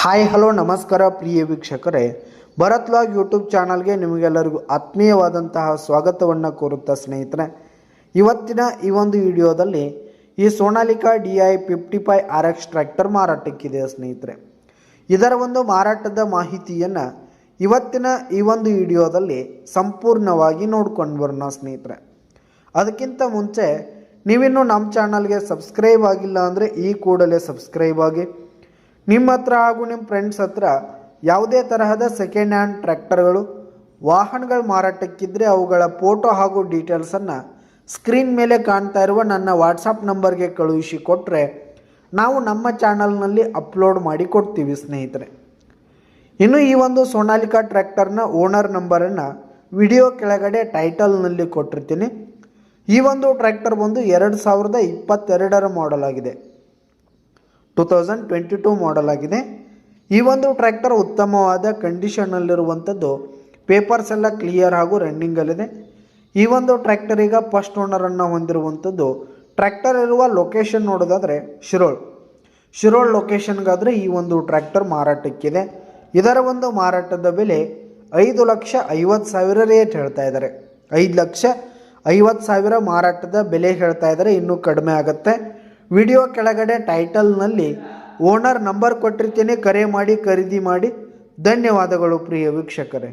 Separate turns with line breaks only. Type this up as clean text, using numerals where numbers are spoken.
Hi hello ನಮಸ್ಕಾರ ಪ್ರಿಯ ವೀಕ್ಷಕರೇ, Bharat vlog YouTube ಚಾನಲ್ಗೆ ನಿಮಗೆಲ್ಲರಿಗೂ ಆತ್ಮೀಯವಾದಂತಹ ಸ್ವಾಗತವನ್ನು ಕೋರುತ್ತಾ ಸ್ನೇಹಿತರೆ, ಇವತ್ತಿನ ಈ ಒಂದು ವಿಡಿಯೋದಲ್ಲಿ ಈ ಸೋನಾಲಿಕಾ DI 55 RX ಟ್ರ್ಯಾಕ್ಟರ್ ಮಾರಾಟಕ್ಕಿದೆ ಸ್ನೇಹಿತರೆ. ಇದರ ಒಂದು ಮಾರಾಟದ ಮಾಹಿತಿಯನ್ನು ಇವತ್ತಿನ ಈ ಒಂದು ವಿಡಿಯೋದಲ್ಲಿ ಸಂಪೂರ್ಣವಾಗಿ ನೋಡ್ಕೊಂಡು ಬರೋಣ ಸ್ನೇಹಿತರೆ. ಅದಕ್ಕಿಂತ ಮುಂಚೆ ನೀವಿನ್ನೂ ನಮ್ಮ ಚಾನಲ್ಗೆ ಸಬ್ಸ್ಕ್ರೈಬ್ ಆಗಿಲ್ಲ ಅಂದರೆ ಈ ಕೂಡಲೇ ಸಬ್ಸ್ಕ್ರೈಬ್ ಆಗಿ, ನಿಮ್ಮ ಹತ್ರ ಹಾಗೂ ನಿಮ್ಮ ಫ್ರೆಂಡ್ಸ್ ಹತ್ರ ಯಾವುದೇ ತರಹದ ಸೆಕೆಂಡ್ ಹ್ಯಾಂಡ್ ಟ್ರ್ಯಾಕ್ಟರ್ಗಳು ವಾಹನಗಳು ಮಾರಾಟಕ್ಕಿದ್ದರೆ ಅವುಗಳ ಫೋಟೋ ಹಾಗೂ ಡೀಟೇಲ್ಸನ್ನು ಸ್ಕ್ರೀನ್ ಮೇಲೆ ಕಾಣ್ತಾ ಇರುವ ನನ್ನ ವಾಟ್ಸಪ್ ನಂಬರ್ಗೆ ಕಳುಹಿಸಿ ಕೊಟ್ಟರೆ ನಾವು ನಮ್ಮ ಚಾನಲ್ನಲ್ಲಿ ಅಪ್ಲೋಡ್ ಮಾಡಿ ಕೊಡ್ತೀವಿ ಸ್ನೇಹಿತರೆ. ಇನ್ನು ಈ ಒಂದು ಸೋನಾಲಿಕಾ ಟ್ರ್ಯಾಕ್ಟರ್ನ ಓನರ್ ನಂಬರನ್ನು ವಿಡಿಯೋ ಕೆಳಗಡೆ ಟೈಟಲ್ನಲ್ಲಿ ಕೊಟ್ಟಿರ್ತೀನಿ. ಈ ಒಂದು ಟ್ರ್ಯಾಕ್ಟರ್ ಬಂದು 2022 ಮಾಡೆಲ್ ಆಗಿದೆ, 2022 ಮಾಡೆಲ್ ಆಗಿದೆ. ಈ ಒಂದು ಟ್ರ್ಯಾಕ್ಟರ್ ಉತ್ತಮವಾದ ಕಂಡೀಷನ್ನಲ್ಲಿರುವಂಥದ್ದು, ಪೇಪರ್ಸ್ ಎಲ್ಲ ಕ್ಲಿಯರ್ ಹಾಗೂ ರನ್ನಿಂಗಲ್ಲಿದೆ. ಈ ಒಂದು ಟ್ರ್ಯಾಕ್ಟರ್ ಈಗ ಫಸ್ಟ್ ಓನರನ್ನು ಹೊಂದಿರುವಂಥದ್ದು. ಟ್ರ್ಯಾಕ್ಟರ್ ಇರುವ ಲೊಕೇಶನ್ ನೋಡೋದಾದರೆ ಶಿರೋಳ್ ಲೊಕೇಶನ್ಗಾದರೆ ಈ ಒಂದು ಟ್ರ್ಯಾಕ್ಟರ್ ಮಾರಾಟಕ್ಕಿದೆ. ಇದರ ಒಂದು ಮಾರಾಟದ ಬೆಲೆ 5,50,000 ರೇಟ್ ಹೇಳ್ತಾ ಇದ್ದಾರೆ. 5,50,000 ಮಾರಾಟದ ಬೆಲೆ ಹೇಳ್ತಾ ಇದ್ದಾರೆ, ಇನ್ನೂ ಕಡಿಮೆ ಆಗುತ್ತೆ. ವಿಡಿಯೋ ಕೆಳಗಡೆ ಟೈಟಲ್ನಲ್ಲಿ ಓನರ್ ನಂಬರ್ ಕೊಟ್ಟಿರ್ತೀನಿ, ಕರೆ ಮಾಡಿ ಖರೀದಿ ಮಾಡಿ. ಧನ್ಯವಾದಗಳು ಪ್ರಿಯ ವೀಕ್ಷಕರೇ.